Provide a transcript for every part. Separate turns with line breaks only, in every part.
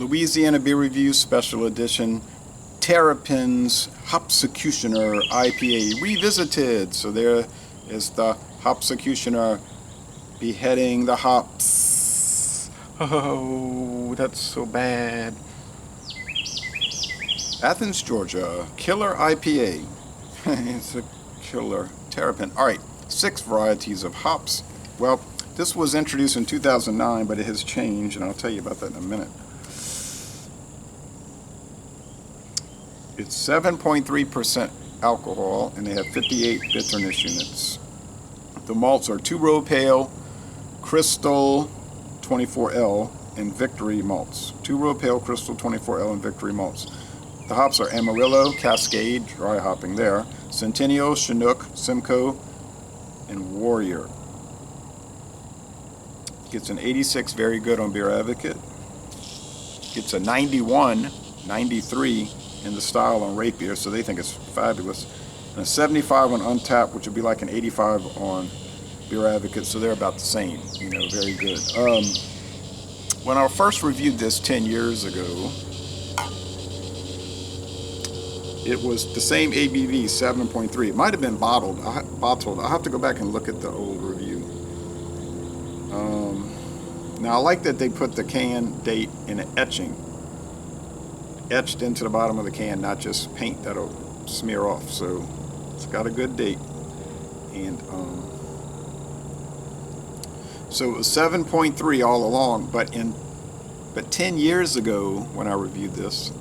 Louisiana Beer Review Special Edition, Terrapin's Hopsecutioner IPA revisited. So there is the Hopsecutioner beheading the hops. Oh, that's so bad. Athens, Georgia, Killer IPA. It's a killer. Terrapin. All right, 6 varieties of hops. Well, this was introduced in 2009, but it has changed, and I'll tell you about that in a minute. It's 7.3% alcohol, and they have 58 bitterness units. The malts are 2-row pale, Crystal 24L, and Victory malts. 2-row pale, Crystal 24L, and Victory malts. The hops are Amarillo, Cascade, dry hopping there, Centennial, Chinook, Simcoe, and Warrior. Gets an 86, very good on Beer Advocate. Gets a 91, 93 in the style on Rapier, so they think it's fabulous. And a 75 on Untapped, which would be like an 85 on Beer Advocate, so they're about the same, you know, very good. When I first reviewed this 10 years ago, it was the same ABV, 7.3. It might have been bottled. I'll have to go back and look at the old review. Now I like that they put the can date in an etching, etched into the bottom of the can, not just paint that'll smear off. So it's got a good date, and so it was 7.3 all along. But 10 years ago when I reviewed this,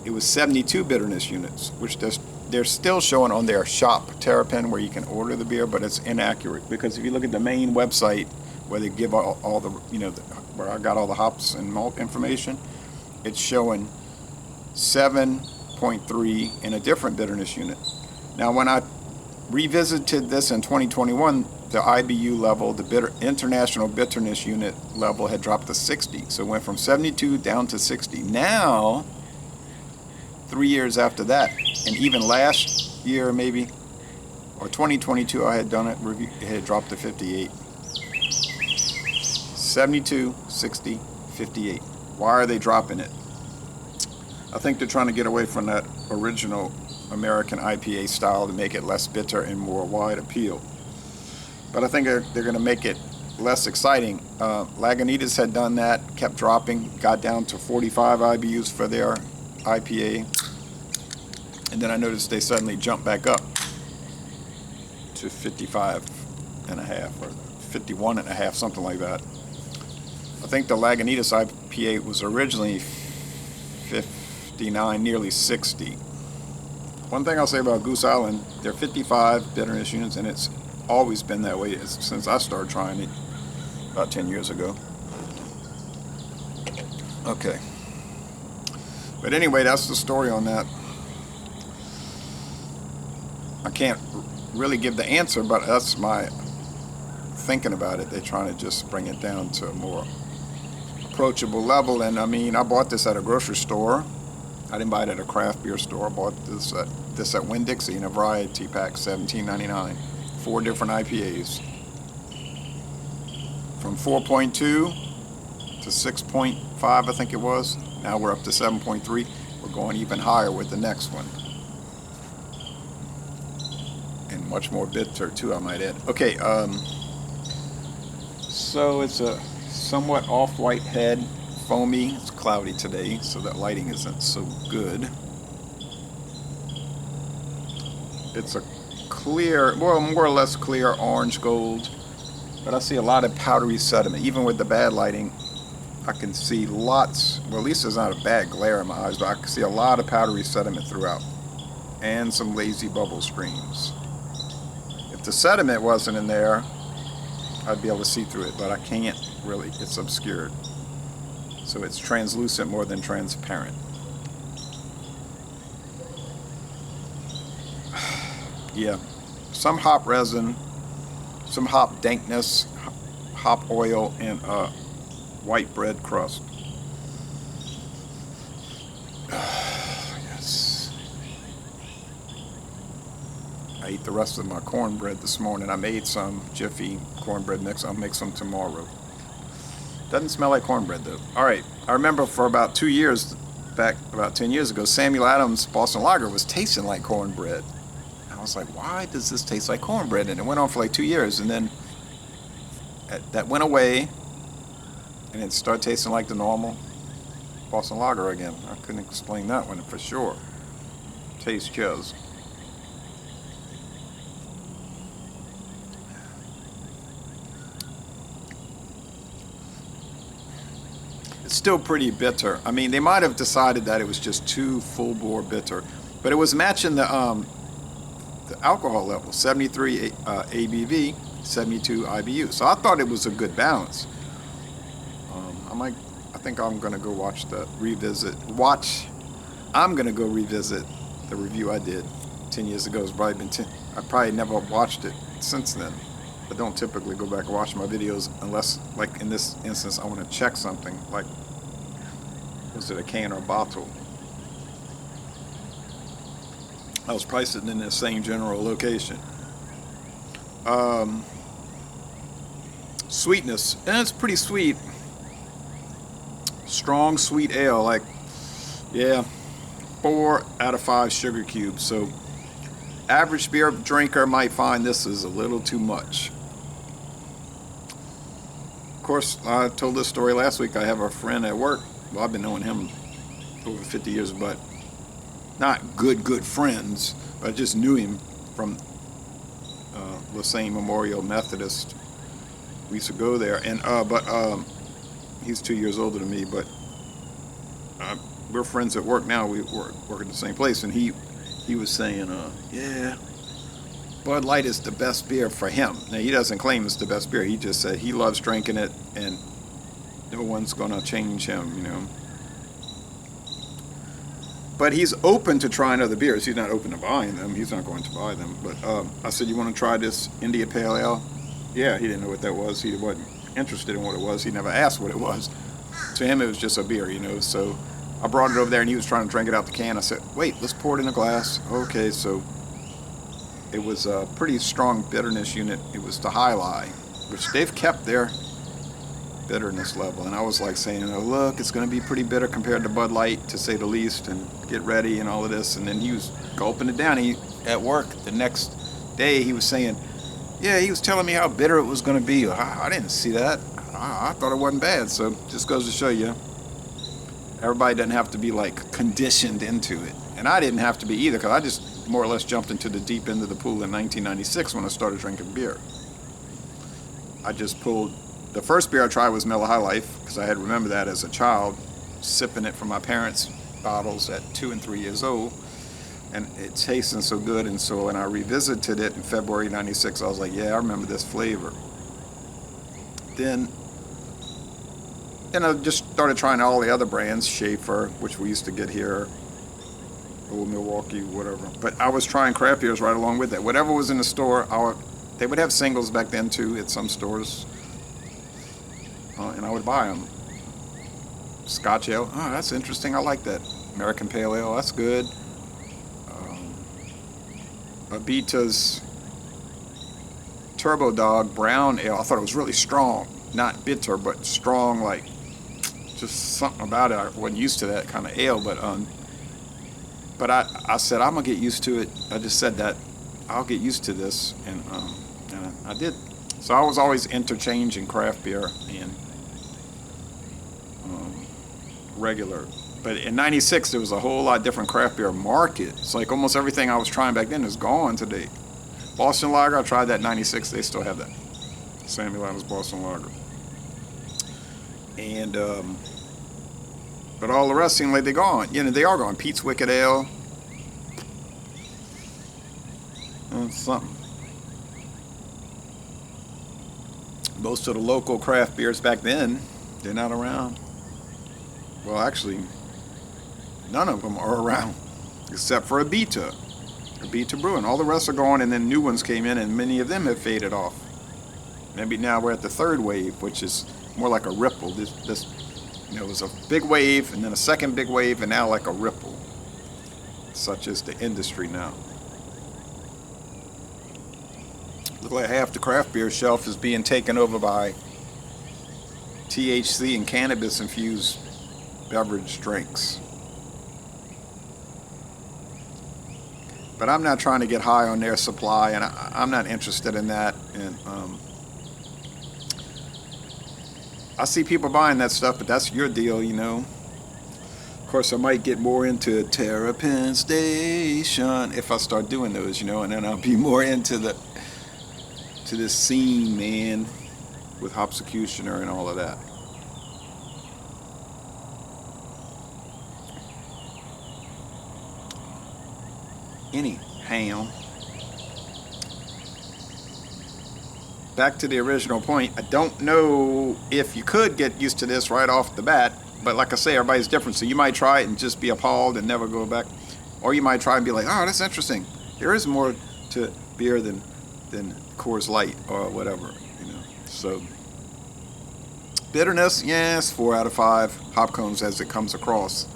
it was 72 bitterness units, which they're still showing on their shop Terrapin, where you can order the beer, but it's inaccurate, because if you look at the main website where they give all the, you know, where I got all the hops and malt information, it's showing 7.3 in a different bitterness unit. Now, when I revisited this in 2021, the IBU level, the international bitterness unit level, had dropped to 60. So it went from 72 down to 60. Now, 3 years after that, and even last year maybe, or 2022, I had done it, it had dropped to 58. 72, 60, 58. Why are they dropping it? I think they're trying to get away from that original American IPA style to make it less bitter and more wide appeal. But I think they're going to make it less exciting. Lagunitas had done that, kept dropping, got down to 45 IBUs for their IPA. And then I noticed they suddenly jumped back up to 55 and a half or 51 and a half, something like that. I think the Lagunitas IPA was originally 59, nearly 60. One thing I'll say about Goose Island, they're 55 bitterness units, and it's always been that way since I started trying it about 10 years ago. Okay. But anyway, that's the story on that. I can't really give the answer, but that's my thinking about it. They're trying to just bring it down to a more approachable level. And I mean, I bought this at a grocery store. I didn't buy it at a craft beer store. I bought this at Winn-Dixie in a variety pack, $17.99. 4 different IPAs. From 4.2 to 6.5, I think it was. Now we're up to 7.3. We're going even higher with the next one. And much more bitter too, I might add. Okay, so it's a somewhat off-white head, foamy. It's cloudy today, so that lighting isn't so good. It's a clear, well, more or less clear orange gold, but I see a lot of powdery sediment. Even with the bad lighting, I can see lots, well, at least there's not a bad glare in my eyes, but I can see a lot of powdery sediment throughout, and some lazy bubble streams. If the sediment wasn't in there, I'd be able to see through it, but I can't really. It's obscured. So it's translucent more than transparent. Yeah, some hop resin, some hop dankness, hop oil, and white bread crust. Yes. I ate the rest of my cornbread this morning. I made some Jiffy cornbread mix. I'll make some tomorrow. Doesn't smell like cornbread though. All right, I remember for about 2 years back, about 10 years ago, Samuel Adams Boston Lager was tasting like cornbread. I was like, why does this taste like cornbread? And it went on for like 2 years, and then that went away, and it started tasting like the normal Boston Lager again. I couldn't explain that one for sure. Taste chose. It's still pretty bitter. I mean, they might have decided that it was just too full bore bitter, but it was matching the alcohol level, 73 ABV, 72 IBU. So I thought it was a good balance. I think I'm gonna go I'm gonna go revisit the review I did 10 years ago. It's probably been 10. I probably never watched it since then. I don't typically go back and watch my videos unless, like in this instance, I want to check something, like was it a can or a bottle. I was probably sitting in the same general location. Sweetness, and it's pretty sweet. Strong sweet ale, like, yeah, 4 out of 5 sugar cubes. So average beer drinker might find this is a little too much. Of course, I told this story last week. I have a friend at work. Well, I've been knowing him over 50 years, but not good friends. But I just knew him from the same Memorial Methodist. We used to go there, and he's 2 years older than me, but we're friends at work now. We work at the same place, and he was saying, yeah, Bud Light is the best beer for him. Now, he doesn't claim it's the best beer. He just said he loves drinking it, and no one's going to change him, you know. But he's open to trying other beers. He's not open to buying them. He's not going to buy them. But I said, you want to try this India Pale Ale? Yeah, he didn't know what that was. He wasn't interested in what it was. He never asked what it was. To him, it was just a beer, you know. So I brought it over there, and he was trying to drink it out the can. I said, wait, let's pour it in a glass. Okay, so it was a pretty strong bitterness unit. It was the High Lie, which they've kept their bitterness level. And I was like saying, oh, look, it's going to be pretty bitter compared to Bud Light, to say the least, and get ready and all of this. And then he was gulping it down. He, at work the next day, he was saying, yeah, he was telling me how bitter it was going to be. I didn't see that. I thought it wasn't bad. So just goes to show you, everybody doesn't have to be like conditioned into it. And I didn't have to be either, because I just more or less jumped into the deep end of the pool in 1996 when I started drinking beer. I just pulled, the first beer I tried was Miller High Life, because I had remembered that as a child, sipping it from my parents' bottles at 2 and 3 years old. And it tasted so good, and so when I revisited it in February '96, I was like, yeah, I remember this flavor. Then I just started trying all the other brands, Schaefer, which we used to get here, Old Milwaukee, whatever. But I was trying craft beers right along with that. Whatever was in the store, they would have singles back then too at some stores, and I would buy them. Scotch Ale, oh, that's interesting, I like that. American Pale Ale, that's good. Abita's Turbo Dog Brown Ale, I thought it was really strong. Not bitter, but strong, like just something about it. I wasn't used to that kind of ale, but I said, I'm going to get used to it. I just said that. I'll get used to this, and I did. So I was always interchanging craft beer and regular. But in '96, there was a whole lot different craft beer market. It's like almost everything I was trying back then is gone today. Boston Lager, I tried that in '96. They still have that. Samuel Adams Boston Lager. And, but all the rest seem like they're gone. You know, they are gone. Pete's Wicked Ale. Something. Most of the local craft beers back then, they're not around. Well, actually, none of them are around, except for Abita Brewing. All the rest are gone, and then new ones came in, and many of them have faded off. Maybe now we're at the third wave, which is more like a ripple. This, it was a big wave, and then a second big wave, and now like a ripple. Such is the industry now. Look like half the craft beer shelf is being taken over by THC and cannabis infused beverage drinks. But I'm not trying to get high on their supply, and I'm not interested in that. And I see people buying that stuff, but that's your deal, you know. Of course, I might get more into Terrapin Station if I start doing those, you know, and then I'll be more into this scene, man, with Hopsecutioner and all of that. Anyhow, back to the original point. I don't know if you could get used to this right off the bat, but like I say, everybody's different. So you might try it and just be appalled and never go back, or you might try and be like, "Oh, that's interesting. There is more to beer than Coors Light or whatever," you know. So bitterness, yes, 4 out of 5 hop cones as it comes across.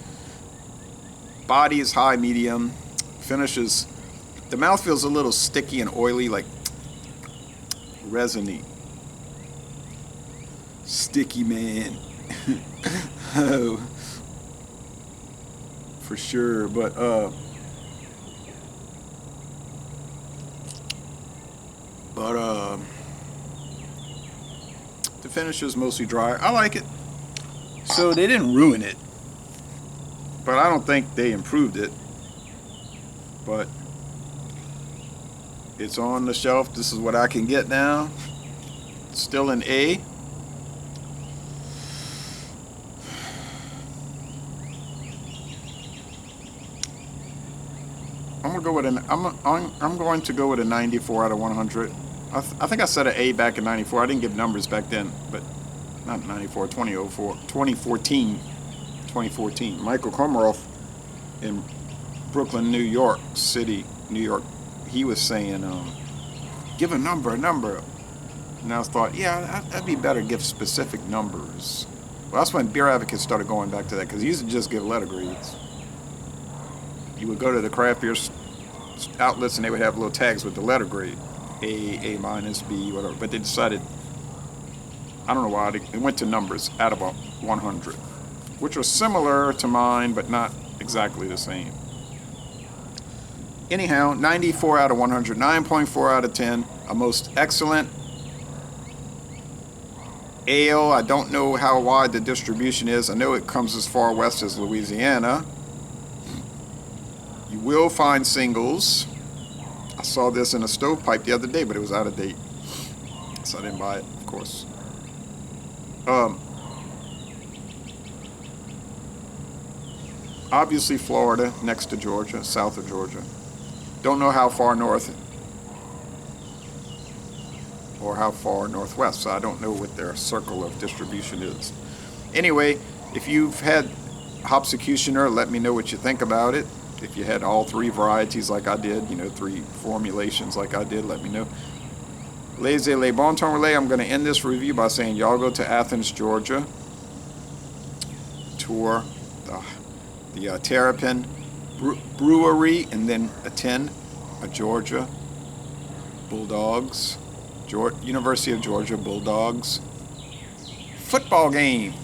Body is high, medium. Finishes, the mouth feels a little sticky and oily, like resiny. Sticky, man. Oh, for sure. But the finish is mostly dry. I like it. So they didn't ruin it, but I don't think they improved it. But it's on the shelf. This is what I can get now. It's still an A. I'm gonna go with I'm going to go with a 94 out of 100. I think I said an A back in 94. I didn't give numbers back then, but not 94, 2014. Michael Komaroff in Brooklyn, New York City, New York, he was saying, give a number. And I thought, yeah, that'd be better, give specific numbers. Well, that's when Beer Advocates started going back to that, because he used to just give letter grades. You would go to the craft beer outlets and they would have little tags with the letter grade, A minus, B, whatever. But they decided, I don't know why, they went to numbers out of 100, which was similar to mine, but not exactly the same. Anyhow, 94 out of 100, 9.4 out of 10, a most excellent ale. I don't know how wide the distribution is. I know it comes as far west as Louisiana. You will find singles. I saw this in a stovepipe the other day, but it was out of date, so I didn't buy it, of course. Obviously Florida, next to Georgia, south of Georgia. Don't know how far north or how far northwest, so I don't know what their circle of distribution is. Anyway, if you've had Hopsecutioner, let me know what you think about it. If you had all 3 varieties like I did, you know, 3 formulations like I did, let me know. Laissez les bon temps relais. I'm going to end this review by saying y'all go to Athens, Georgia. Tour the Terrapin Brewery, and then attend a Georgia Bulldogs, University of Georgia Bulldogs football game.